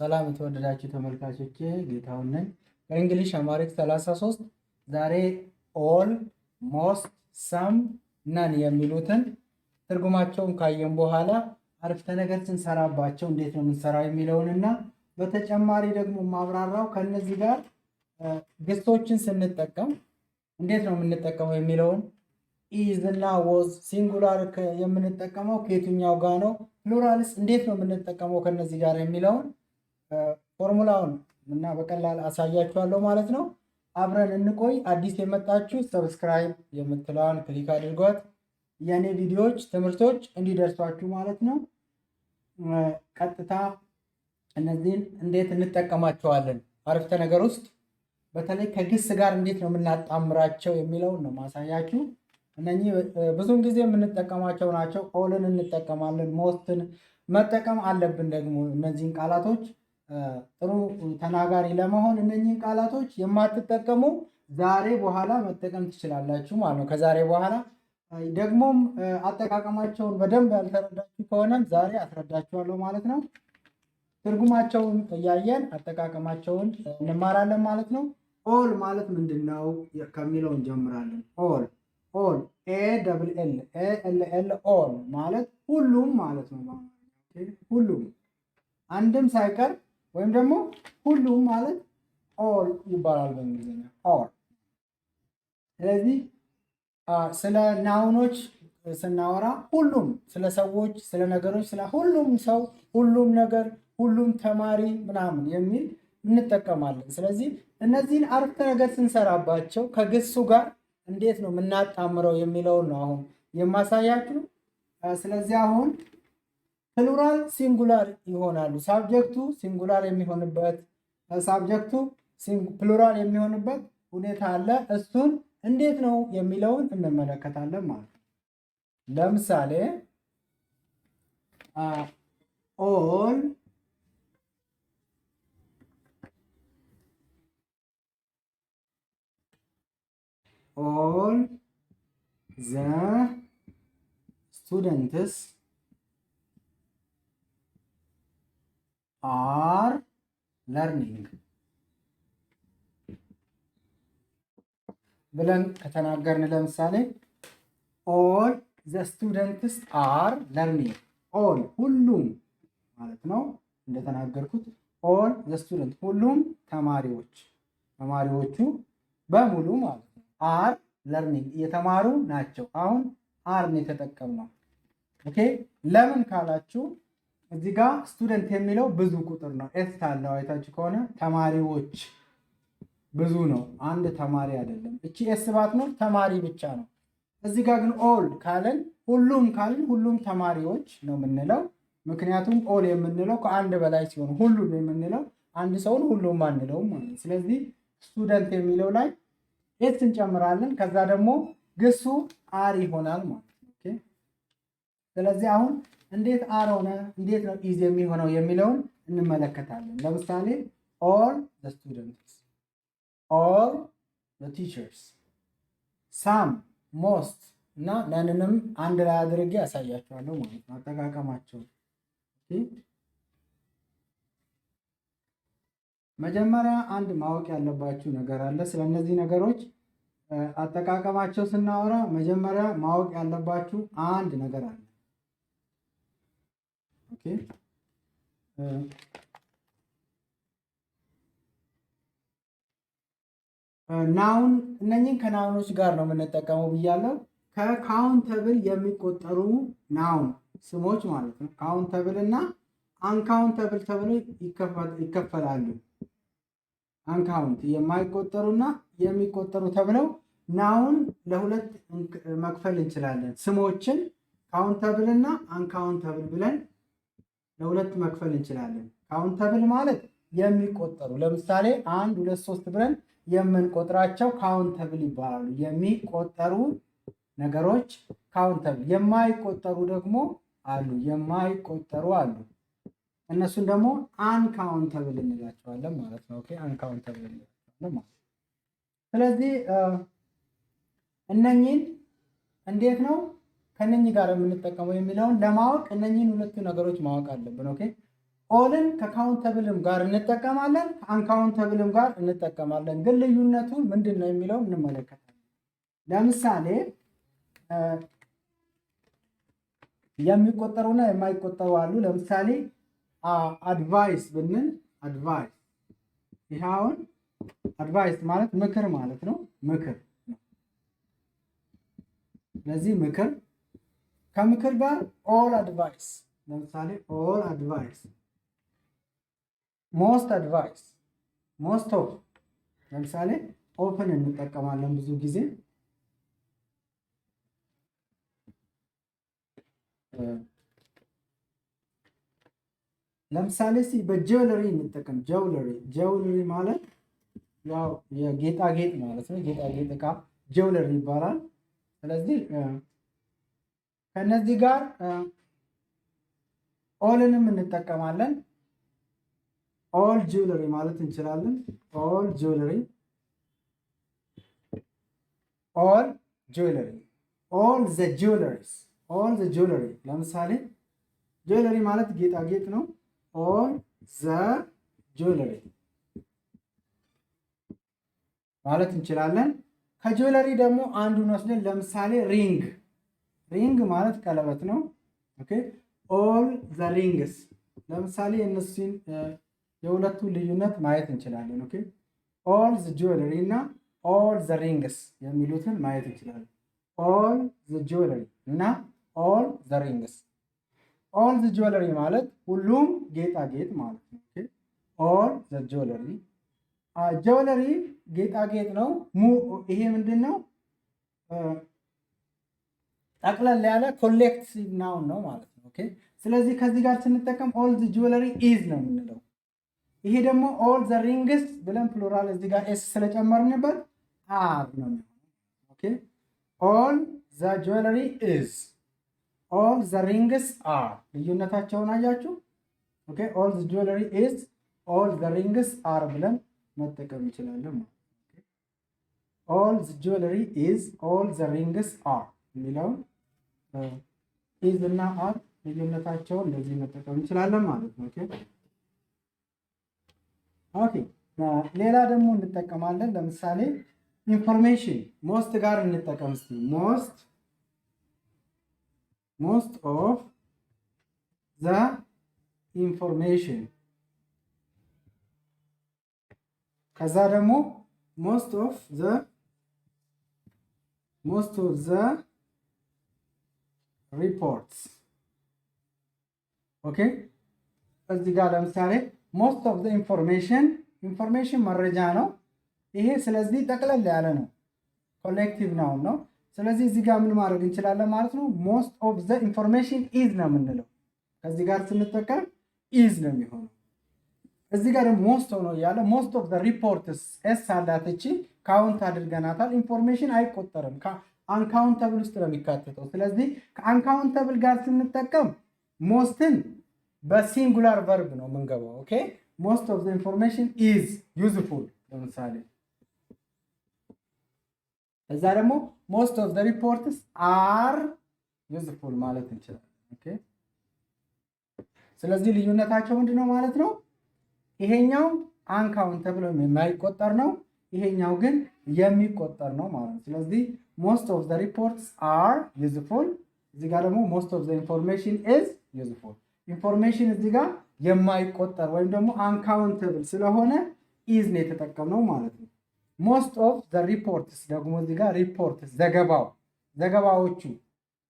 ሰላም የተወደዳችሁ ተመልካቾቼ ጌታሁን ነኝ። በእንግሊሽ አማሪክ 33 ዛሬ ኦል፣ ሞስት፣ ሰም፣ ነን የሚሉትን ትርጉማቸውን ካየን በኋላ አረፍተ ነገር ስንሰራባቸው እንዴት ነው የምንሰራው የሚለውንና በተጨማሪ ደግሞ ማብራራው ከነዚህ ጋር ግሶችን ስንጠቀም እንዴት ነው የምንጠቀመው የሚለውን ኢዝ እና ወዝ ሲንጉላር የምንጠቀመው ከየትኛው ጋር ነው፣ ፕሉራልስ እንዴት ነው የምንጠቀመው ከነዚህ ጋር የሚለውን ፎርሙላውን እና በቀላል አሳያችኋለሁ ማለት ነው። አብረን እንቆይ። አዲስ የመጣችሁ ሰብስክራይብ የምትለዋን ክሊክ አድርጓት የኔ ቪዲዮዎች ትምህርቶች እንዲደርሷችሁ ማለት ነው። ቀጥታ እነዚህን እንዴት እንጠቀማቸዋለን አረፍተ ነገር ውስጥ በተለይ ከግስ ጋር እንዴት ነው የምናጣምራቸው የሚለውን ነው ማሳያችሁ። እነኚህ ብዙውን ጊዜ የምንጠቀማቸው ናቸው። ኦልን እንጠቀማለን፣ ሞስትን መጠቀም አለብን። ደግሞ እነዚህን ቃላቶች ጥሩ ተናጋሪ ለመሆን እነኚህን ቃላቶች የማትጠቀሙ ዛሬ በኋላ መጠቀም ትችላላችሁ ማለት ነው። ከዛሬ በኋላ ደግሞም አጠቃቀማቸውን በደንብ ያልተረዳችሁ ከሆነ ዛሬ አስረዳችኋለሁ ማለት ነው። ትርጉማቸውን እያየን አጠቃቀማቸውን እንማራለን ማለት ነው። ኦል ማለት ምንድን ነው ከሚለው እንጀምራለን። ኦል ኦል ኤል ኦል ማለት ሁሉም ማለት ነው። ሁሉም አንድም ሳይቀር ወይም ደግሞ ሁሉም ማለት ኦል ይባላል በእንግሊዝኛ ኦል። ስለዚህ ስለ ናውኖች ስናወራ ሁሉም፣ ስለ ሰዎች፣ ስለ ነገሮች፣ ስለ ሁሉም ሰው፣ ሁሉም ነገር፣ ሁሉም ተማሪ ምናምን የሚል እንጠቀማለን። ስለዚህ እነዚህን አረፍተ ነገር ስንሰራባቸው ከግሱ ጋር እንዴት ነው የምናጣምረው የሚለውን ነው አሁን የማሳያችሁ። ስለዚህ አሁን ፕሉራል ሲንጉላር ይሆናሉ። ሳብጀክቱ ሲንጉላር የሚሆንበት ሳብጀክቱ ፕሉራል የሚሆንበት ሁኔታ አለ። እሱን እንዴት ነው የሚለውን እንመለከታለን ማለት ነው። ለምሳሌ ኦል ዘ ስቱደንትስ አር ለርኒንግ ብለን ከተናገርን ለምሳሌ ኦል ዘ ስቱደንትስ አር ለርኒንግ፣ ኦል ሁሉም ማለት ነው። እንደተናገርኩት ኦል ዘ ስቱደንት ሁሉም ተማሪዎቹ በሙሉ ማለት ነው። አር ለርኒንግ እየተማሩ ናቸው። አሁን አር ነው የተጠቀምነው። ኦኬ ለምን ካላችሁ እዚህ ጋር ስቱደንት የሚለው ብዙ ቁጥር ነው። ኤስ አለው አይታችሁ ከሆነ ተማሪዎች ብዙ ነው፣ አንድ ተማሪ አይደለም። እቺ ኤስ ባትኖር ተማሪ ብቻ ነው። እዚህ ጋር ግን ኦል ካልን ሁሉም ተማሪዎች ነው የምንለው። ምክንያቱም ኦል የምንለው ከአንድ በላይ ሲሆን ሁሉም የምንለው አንድ ሰውን ሁሉም አንለውም ማለት ነው። ስለዚህ ስቱደንት የሚለው ላይ ኤስ እንጨምራለን። ከዛ ደግሞ ግሱ አር ይሆናል ማለት ነው። ስለዚህ አሁን እንዴት አር ሆነ እንዴት ነው ኢዝ የሚሆነው የሚለውን እንመለከታለን። ለምሳሌ ኦል ዘ ስቱደንትስ፣ ኦል ዘ ቲቸርስ፣ ሳም፣ ሞስት እና ነንንም አንድ ላይ አድርጌ ያሳያቸዋለሁ ማለት ነው አጠቃቀማቸው። መጀመሪያ አንድ ማወቅ ያለባችሁ ነገር አለ። ስለነዚህ ነገሮች አጠቃቀማቸው ስናወራ መጀመሪያ ማወቅ ያለባችሁ አንድ ነገር አለ። ናውን እነኚህን ከናውኖች ጋር ነው የምንጠቀመው ብያለሁ። ከካውንተብል የሚቆጠሩ ናውን ስሞች ማለት ነው። ካውንተብል እና አንካውንተብል ተብሎ ይከፈላሉ። አንካውንት የማይቆጠሩና የሚቆጠሩ ተብለው ናውን ለሁለት መክፈል እንችላለን። ስሞችን ካውንተብል እና አንካውንተብል ብለን ለሁለት መክፈል እንችላለን። ካውንተብል ማለት የሚቆጠሩ ለምሳሌ 1 2 3 ብለን የምንቆጥራቸው ካውንተብል ይባላሉ። የሚቆጠሩ ነገሮች ካውንተብል፣ የማይቆጠሩ ደግሞ አሉ። እነሱን ደግሞ አንካውንተብል እንላቸዋለን ማለት ነው። ኦኬ አንካውንተብል እንላቸዋለን ማለት ነው። ስለዚህ እነኚህን እንዴት ነው ከነኚህ ጋር የምንጠቀመው የሚለውን ለማወቅ እነኚህን ሁለቱ ነገሮች ማወቅ አለብን። ኦኬ ኦልን ከካውንተብልም ጋር እንጠቀማለን፣ ከአንካውንተብልም ጋር እንጠቀማለን። ግን ልዩነቱ ምንድን ነው የሚለው እንመለከታለን። ለምሳሌ የሚቆጠሩና የማይቆጠሩ አሉ። ለምሳሌ አድቫይስ ብንል አድቫይስ፣ ይሄ አሁን አድቫይስ ማለት ምክር ማለት ነው። ምክር ነው። ስለዚህ ምክር ከምክር ጋር ኦል አድቫይስ፣ ለምሳሌ ኦል አድቫይስ፣ ሞስት አድቫይስ፣ ሞስት ኦፍ፣ ለምሳሌ ኦፕን እንጠቀማለን ብዙ ጊዜ። ለምሳሌ በጀውለሪ እንጠቀም። ጀውለሪ ማለት ያው የጌጣጌጥ ማለት ነው። ጌጣጌጥ እቃ ጀውለሪ ይባላል። ስለዚህ ከነዚህ ጋር ኦልንም እንጠቀማለን። ኦል ጁዌለሪ ማለት እንችላለን። ኦል ጁዌለሪ፣ ኦል ጁዌለሪ፣ ኦል ዘ ጁዌለሪስ፣ ኦል ዘ ጁዌለሪ። ለምሳሌ ጁዌለሪ ማለት ጌጣጌጥ ነው። ኦል ዘ ጁዌለሪ ማለት እንችላለን። ከጁዌለሪ ደግሞ አንዱን ወስደን ለምሳሌ ሪንግ፣ ሪንግ ማለት ቀለበት ነው። ኦኬ ኦል ዘ ሪንግስ፣ ለምሳሌ እነሱን የሁለቱ ልዩነት ማየት እንችላለን። ኦኬ ኦል ዘ ጁዌለሪ እና ኦል ዘ ሪንግስ የሚሉትን ማየት እንችላለን። ኦል ዘ ጁዌለሪ እና ኦል ዘ ሪንግስ። ኦል ዘ ጁዌለሪ ማለት ሁሉም ጌጣጌጥ ማለት ነው። ኦኬ ኦል ዘ ጁዌለሪ፣ ጁዌለሪ ጌጣጌጥ ነው። ይሄ ምንድን ነው? ጠቅለል ያለ ኮሌክቲቭ ናውን ነው ማለት ነው። ኦኬ ስለዚህ ከዚህ ጋር ስንጠቀም ኦል ዘ ጁዌለሪ ኢዝ ነው የምንለው። ይሄ ደግሞ ኦል ዘ ሪንግስ ብለን ፕሉራል እዚህ ጋር ኤስ ስለጨመርንበት አር ነው የሚሆነው። ኦኬ ኦል ዘ ጁዌለሪ ኢዝ፣ ኦል ዘ ሪንግስ አር። ልዩነታቸውን አያችሁ? ኦኬ ኦል ዘ ጁዌለሪ ኢዝ፣ ኦል ዘ ሪንግስ አር ብለን መጠቀም እንችላለን ማለት ነው። ኦል ዘ ጁዌለሪ ኢዝ፣ ኦል ዘ ሪንግስ አር የሚለውን ኢዝ እና አር ልዩነታቸውን እንደዚህ መጠቀም እንችላለን ማለት ነው። ኦኬ ሌላ ደግሞ እንጠቀማለን። ለምሳሌ ኢንፎርሜሽን ሞስት ጋር እንጠቀም እስቲ። ሞስት ኦፍ ዘ ኢንፎርሜሽን፣ ከዛ ደግሞ ሞስት ኦፍ ዘ ሪፖርትስ። ኦኬ እዚህ ጋር ለምሳሌ ሞስት ኦፍ ዘ ኢንፎርሜሽን መረጃ ነው ይሄ። ስለዚህ ጠቅለል ያለ ነው፣ ኮሌክቲቭ ናውን ነው። ስለዚህ እዚህ ጋር ምን ማድረግ እንችላለን ማለት ነው? ሞስት ኦፍ ዘ ኢንፎርሜሽን ኢዝ ነው የምንለው። ከዚህ ጋር ስንጠቀም ኢዝ ነው የሚሆነው። እዚህ ጋር ደግሞ ሞስት ሆኖ ያለ ሞስት ኦፍ ዘ ሪፖርትስ ኤስ አላት። እቺ ካውንት አድርገናታል። ኢንፎርሜሽን አይቆጠርም፣ አንካውንተብል ውስጥ ነው የሚካተተው። ስለዚህ ከአንካውንተብል ጋር ስንጠቀም ሞስትን በሲንጉላር ቨርብ ነው የምንገባው። ኦኬ ሞስት ኦፍ ዘ ኢንፎርሜሽን ኢዝ ዩዝፉል ለምሳሌ። እዛ ደግሞ ሞስት ኦፍ ዘ ሪፖርትስ አር ዩዝፉል ማለት እንችላለን። ኦኬ ስለዚህ ልዩነታቸው ምንድነው ማለት ነው? ይሄኛው አንካውንተብል የማይቆጠር ነው፣ ይሄኛው ግን የሚቆጠር ነው ማለት ነው። ስለዚህ ሞስት ኦፍ ዘ ሪፖርትስ አር ዩዝፉል፣ እዚህ ጋር ደግሞ ሞስት ኦፍ ዘ ኢንፎርሜሽን ኢዝ ዩዝፉል። ኢንፎርሜሽን እዚህ ጋር የማይቆጠር ወይም ደግሞ አንካውንተብል ስለሆነ ኢዝ ነው የተጠቀምነው ማለት ነው። ሞስት ኦፍ ዘ ሪፖርትስ ደግሞ እዚህ ጋር ሪፖርትስ ዘገባዎቹ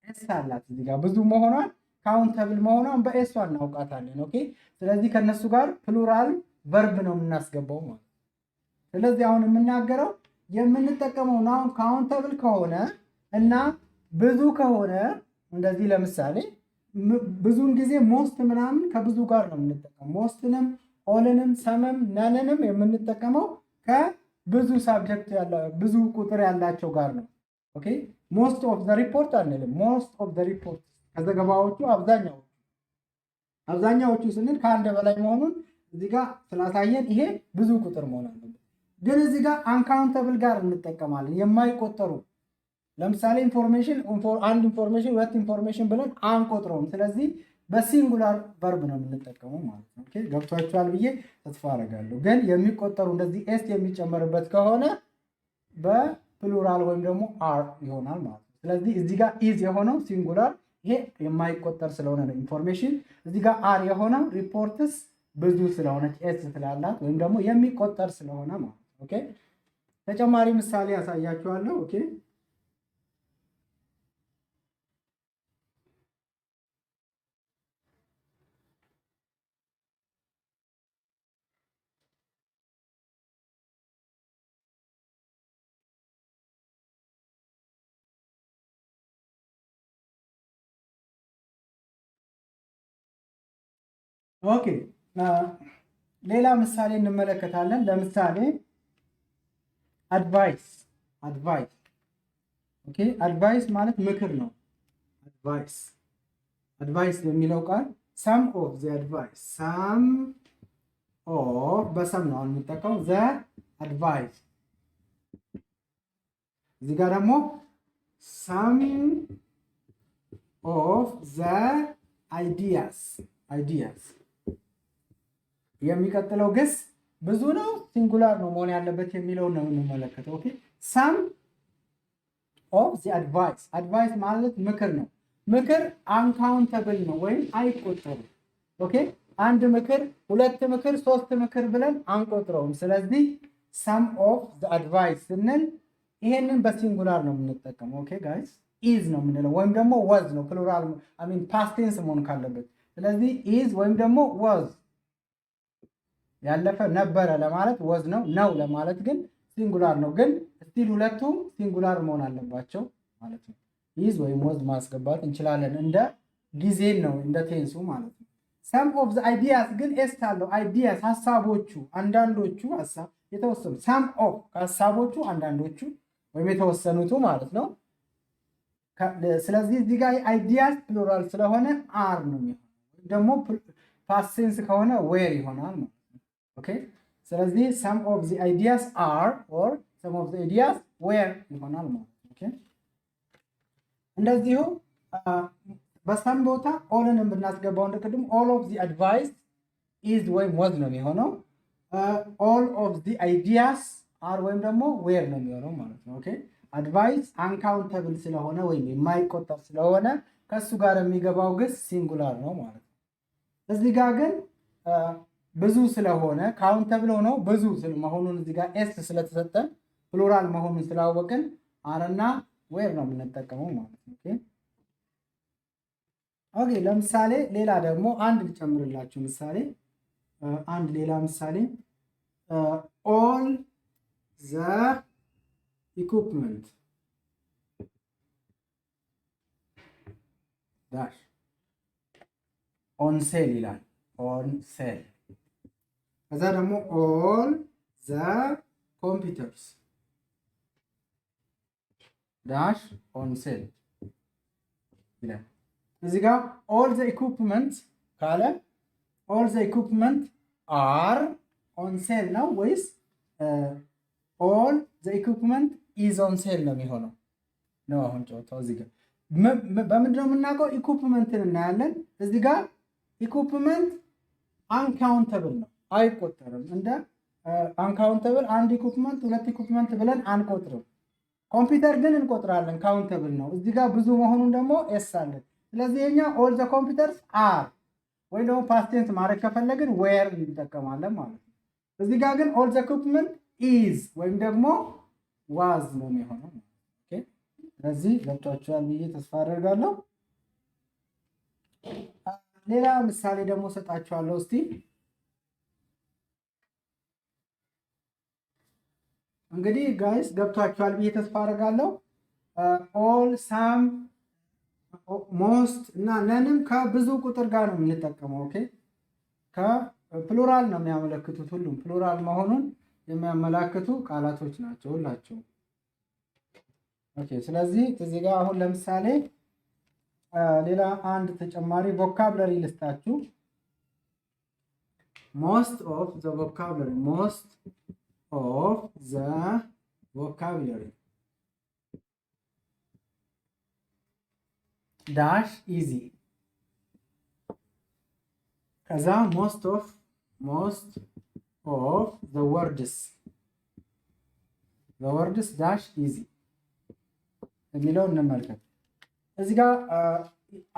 ኤስ አላት እዚህ ጋር ብዙ መሆኗን ካውንተብል መሆኗን በኤስ እናውቃታለን። ኦኬ ስለዚህ ከነሱ ጋር ፕሉራል ቨርብ ነው የምናስገባው ማለት ነው። ስለዚህ አሁን የምናገረው የምንጠቀመው ናውን ካውንተብል ከሆነ እና ብዙ ከሆነ እንደዚህ ለምሳሌ ብዙውን ጊዜ ሞስት ምናምን ከብዙ ጋር ነው የምንጠቀመው። ሞስትንም ኦልንም ሰምም ነንንም የምንጠቀመው ከብዙ ሳብጀክት ብዙ ቁጥር ያላቸው ጋር ነው። ኦኬ ሞስት ኦፍ ዘ ሪፖርት አንልም። ሞስት ኦፍ ዘ ሪፖርት ከዘገባዎቹ አብዛኛዎቹ ስንል ከአንድ በላይ መሆኑን እዚህ ጋር ስላሳየን ይሄ ብዙ ቁጥር መሆን አለበት። ግን እዚህ ጋር አንካውንተብል ጋር እንጠቀማለን፣ የማይቆጠሩ ለምሳሌ ኢንፎርሜሽን አንድ ኢንፎርሜሽን ሁለት ኢንፎርሜሽን ብለን አንቆጥረውም። ስለዚህ በሲንጉላር ቨርብ ነው የምንጠቀመው ማለት ነው። ኦኬ ገብቷችኋል ብዬ ተስፋ አደርጋለሁ። ግን የሚቆጠሩ እንደዚህ ኤስ የሚጨመርበት ከሆነ በፕሉራል ወይም ደግሞ አር ይሆናል ማለት ነው። ስለዚህ እዚህ ጋር ኢዝ የሆነው ሲንጉላር፣ ይሄ የማይቆጠር ስለሆነ ነው ኢንፎርሜሽን። እዚህ ጋር አር የሆነው ሪፖርትስ ብዙ ስለሆነች ኤስ ስላላት ወይም ደግሞ የሚቆጠር ስለሆነ ማለት ነው። ኦኬ ተጨማሪ ምሳሌ ያሳያችኋለሁ። ኦኬ ኦኬ ሌላ ምሳሌ እንመለከታለን። ለምሳሌ አድቫይስ አድቫይስ ኦኬ አድቫይስ ማለት ምክር ነው። አድቫይስ አድቫይስ የሚለው ቃል ሰም ኦፍ ዘ አድቫይስ ሰም ኦፍ በሰም ነው የምንጠቀመው ዘ አድቫይስ። እዚህ ጋር ደግሞ ሰም ኦፍ ዘ አይዲያስ አይዲያስ። የሚቀጥለው ግስ ብዙ ነው ሲንጉላር ነው መሆን ያለበት የሚለውን ነው የምንመለከተው። ኦኬ ሰም ኦፍ ዘ አድቫይስ አድቫይስ ማለት ምክር ነው። ምክር አንካውንተብል ነው ወይም አይቆጠሩም። ኦኬ አንድ ምክር፣ ሁለት ምክር፣ ሶስት ምክር ብለን አንቆጥረውም። ስለዚህ ሰም ኦፍ ዘ አድቫይስ ስንል ይሄንን በሲንጉላር ነው የምንጠቀመው። ኦኬ ጋይስ ኢዝ ነው የምንለው ወይም ደግሞ ወዝ ነው ፕሉራል አይ ሚን ፓስት ቴንስ መሆን ካለበት። ስለዚህ ኢዝ ወይም ደግሞ ወዝ ያለፈ ነበረ ለማለት ወዝ ነው ለማለት ግን ሲንጉላር ነው። ግን ስቲል ሁለቱም ሲንጉላር መሆን አለባቸው ማለት ነው። ኢዝ ወይም ወዝ ማስገባት እንችላለን እንደ ጊዜን ነው እንደ ቴንሱ ማለት ነው። ሰም ኦፍ ዘ አይዲያስ ግን ኤስ አለው። አይዲያስ ሀሳቦቹ፣ አንዳንዶቹ ሀሳብ የተወሰኑ ሰም ኦፍ ከሀሳቦቹ አንዳንዶቹ ወይም የተወሰኑቱ ማለት ነው። ስለዚህ እዚህ ጋር አይዲያስ ፕሉራል ስለሆነ አር ነው የሚሆነው ደግሞ ፓስት ቴንስ ከሆነ ዌር ይሆናል ማለት ነው። ኦኬ ስለዚህ some of the ideas are or some of the ideas were ይሆናል ማለት ነው። ኦኬ እንደዚሁ በሰም ቦታ ኦልን ብናስገባው እንደቀድሞ all of the advice is ወይም was ነው የሚሆነው። all of the ideas are ወይም ደግሞ were ነው የሚሆነው ማለት ነው። ኦኬ አድቫይስ አንካውንተብል ስለሆነ ወይም የማይቆጠር ስለሆነ ከሱ ጋር የሚገባው ግስ ሲንጉላር ነው ማለት ነው። እዚህ ጋር ግን ብዙ ስለሆነ ካውንተብል ሆኖ ብዙ መሆኑን እዚህ ጋር ኤስ ስለተሰጠን ፕሉራል መሆኑን ስላወቅን አርና ዌር ነው የምንጠቀመው ማለት ነው። ኦኬ ለምሳሌ ሌላ ደግሞ አንድ ልጨምርላችሁ ምሳሌ አንድ ሌላ ምሳሌ ኦል ዘ ኢኩፕመንት ዳሽ ኦን ሴል ይላል። ኦን ሴል ከዛ ደግሞ ኦል ዘ ኮምፒውተርስ ዳሽ ኦን ሴል ይላል። እዚህ ጋር ኦል ዘ ኢኩፕመንት ካለ ኦል ዘ ኢኩፕመንት አር ኦን ሴል ነው ወይስ ኦል ዘ ኢኩፕመንት ኢዝ ኦን ሴል ነው የሚሆነው? ነው አሁን ጨዋታው እዚህ ጋር በምንድን ነው የምናውቀው? ኢኩፕመንትን እናያለን። እዚህ ጋር ኢኩፕመንት አንካውንተብል ነው አይቆጠርም። እንደ አንካውንተብል አንድ ኢኩፕመንት ሁለት ኢኩፕመንት ብለን አንቆጥርም። ኮምፒውተር ግን እንቆጥራለን፣ ካውንተብል ነው። እዚህ ጋር ብዙ መሆኑን ደግሞ ኤስ አለን። ስለዚህ የኛ ኦል ዘ ኮምፒውተርስ አር ወይ ደግሞ ፓስት ቴንስ ማድረግ ከፈለግን ዌር እንጠቀማለን ማለት ነው። እዚህ ጋር ግን ኦል ዘ ኢኩፕመንት ኢዝ ወይም ደግሞ ዋዝ ነው የሚሆነው። ኦኬ ስለዚህ ገብቷችኋል ብዬ ተስፋ አደርጋለሁ። ሌላ ምሳሌ ደግሞ ሰጣችኋለሁ እስቲ እንግዲህ ጋይስ ገብቷችኋል ብዬ ተስፋ አደርጋለሁ። ኦል ሳም ሞስት እና ነንም ከብዙ ቁጥር ጋር ነው የምንጠቀመው። ኦኬ ከፕሉራል ነው የሚያመለክቱት። ሁሉም ፕሉራል መሆኑን የሚያመላክቱ ቃላቶች ናቸው ሁላቸው። ኦኬ ስለዚህ እዚህ ጋር አሁን ለምሳሌ ሌላ አንድ ተጨማሪ ቮካብለሪ ልስጣችሁ። ሞስት ኦፍ ዘ ቮካብለሪ ሞስት of the vocabulary dash easy ከዛ most of the words dash easy የሚለውን እንመልከት። እዚህ ጋር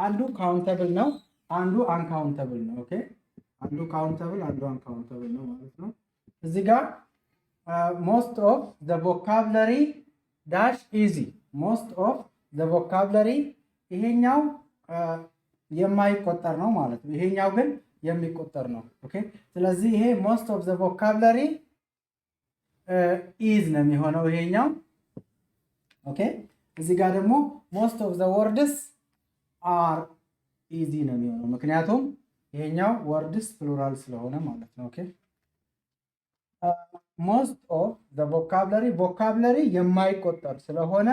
አንዱ ካውንተብል ነው፣ አንዱ አንካውንተብል ነው። ኦኬ አንዱ ካውንተብል አንዱ አንካውንተብል ነው ማለት ነው። እዚህ ጋር most of the vocabulary dash easy most of the vocabulary ይሄኛው የማይቆጠር ነው ማለት ነው። ይሄኛው ግን የሚቆጠር ነው። ኦኬ ስለዚህ ይሄ most of the vocabulary is ነው የሚሆነው ይሄኛው። ኦኬ እዚህ ጋር ደግሞ most of the words are easy ነው የሚሆነው ምክንያቱም ይሄኛው words plural ስለሆነ ማለት ነው። ኦኬ most of the vocabulary የማይቆጠር ስለሆነ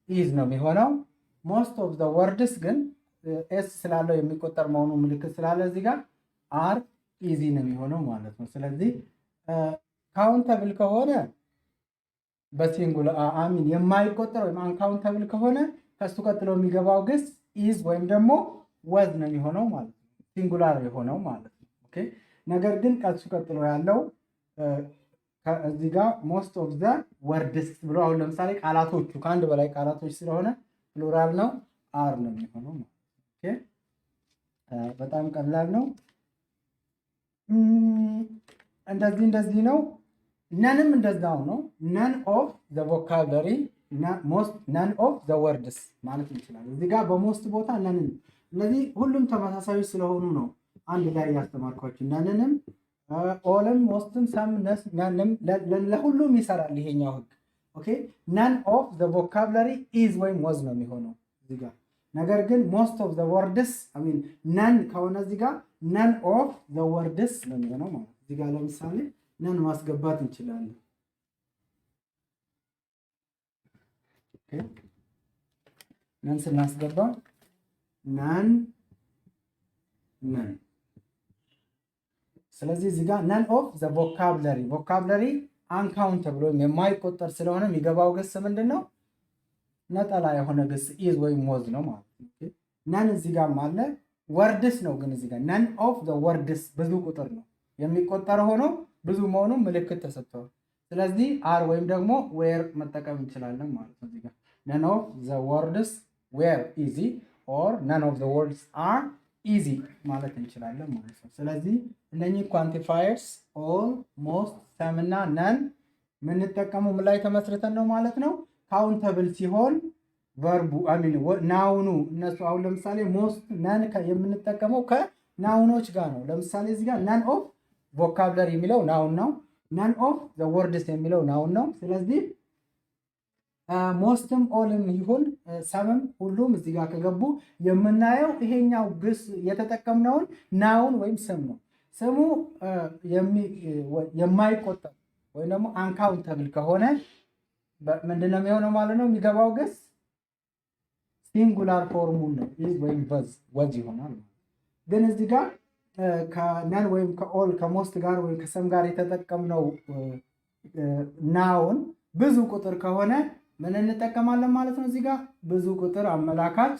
is ነው የሚሆነው። most of the words ግን s ስላለው የሚቆጠር መሆኑ ምልክት ስላለ እዚህ ጋር are easy ነው የሚሆነው ማለት ነው። ስለዚህ ካውንተብል ከሆነ በሲንጉላር አሚን የማይቆጠር ወይም አንካውንተብል ከሆነ ከሱ ቀጥሎ የሚገባው ግስ is ወይም ደግሞ was ነው የሚሆነው ማለት ነው። ሲንጉላር የሆነው ማለት ነው። ኦኬ ነገር ግን ከሱ ቀጥሎ ያለው እዚህ ጋር most of the words ብሎ አሁን ለምሳሌ ቃላቶቹ ከአንድ በላይ ቃላቶች ስለሆነ ፕሉራል ነው are ነው የሚሆነው ማለት ነው። ኦኬ በጣም ቀላል ነው። እንደዚህ ነው። ነንም እንደዛው ነው። none of the vocabulary none of the words ማለት እንችላለን። እዚህ ጋር በሞስት ቦታ ነንን እነዚህ ሁሉም ተመሳሳይ ስለሆኑ ነው አንድ ላይ ያስተማርኳችሁ። ነንንም ኦልም ሞስትም ሰም ነንም ለሁሉም ይሰራል ይሄኛው ህግ። ኦኬ none of the vocabulary is ወይም was ነው የሚሆነው እዚህ ጋር። ነገር ግን most of the words I mean none ከሆነ እዚህ ጋር none of the words ነው የሚሆነው ማለት እዚህ ጋር ለምሳሌ ነን ማስገባት እንችላለን። ኦኬ ነን ስናስገባ ነን ስለዚህ እዚህ ጋር none of the vocabulary uncountable ወይም የማይቆጠር ስለሆነ የሚገባው ግስ ምንድነው? ነጠላ የሆነ ግስ is ወይም was ነው ማለት ነው። ኦኬ ነን እዚህ ጋር አለ words ነው ግን እዚህ ጋር none of the words ብዙ ቁጥር ነው የሚቆጠር ሆኖ ብዙ መሆኑ ምልክት ተሰጥቷል። ስለዚህ are ወይም ደግሞ were መጠቀም እንችላለን ማለት ነው። እዚህ ጋር none of the words were easy or none of the words are easy ማለት እንችላለን ማለት ነው። ስለዚህ እነኚህ ኳንቲፋየርስ all most some እና none የምንጠቀመው ምን ላይ ተመስርተን ነው ማለት ነው። ካውንተብል ሲሆን ቨርቡ ናውኑ እነሱ አሁን ለምሳሌ most none የምንጠቀመው ከናውኖች ጋር ነው። ለምሳሌ እዚህ ጋር none of vocabulary የሚለው ናውን ነው። none of the words የሚለው ናውን ነው። ስለዚህ ሞስትም ኦልም ይሁን ሰምም ሁሉም እዚህ ጋር ከገቡ የምናየው ይሄኛው ግስ የተጠቀምነውን ናውን ወይም ስም ነው። ስሙ የማይቆጠር ወይም ደግሞ አንካውንተብል ከሆነ ምንድነው የሚሆነው ማለት ነው? የሚገባው ግስ ሲንጉላር ፎርሙን ነው is ወይም was ይሆናል። ግን እዚህ ጋር ከነን ወይም ከኦል ከሞስት ጋር ወይም ከሰም ጋር የተጠቀምነው ናውን ብዙ ቁጥር ከሆነ ምን እንጠቀማለን ማለት ነው? እዚህ ጋር ብዙ ቁጥር አመላካች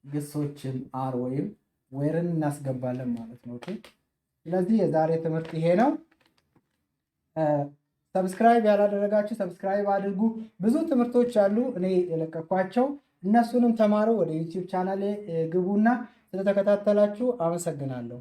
ግሶችን አር ወይም ዌርን እናስገባለን ማለት ነው። ኦኬ ስለዚህ የዛሬ ትምህርት ይሄ ነው። ሰብስክራይብ ያላደረጋችሁ ሰብስክራይብ አድርጉ። ብዙ ትምህርቶች አሉ እኔ የለቀኳቸው፣ እነሱንም ተማሩ። ወደ ዩቲዩብ ቻናሌ ግቡና ስለተከታተላችሁ አመሰግናለሁ።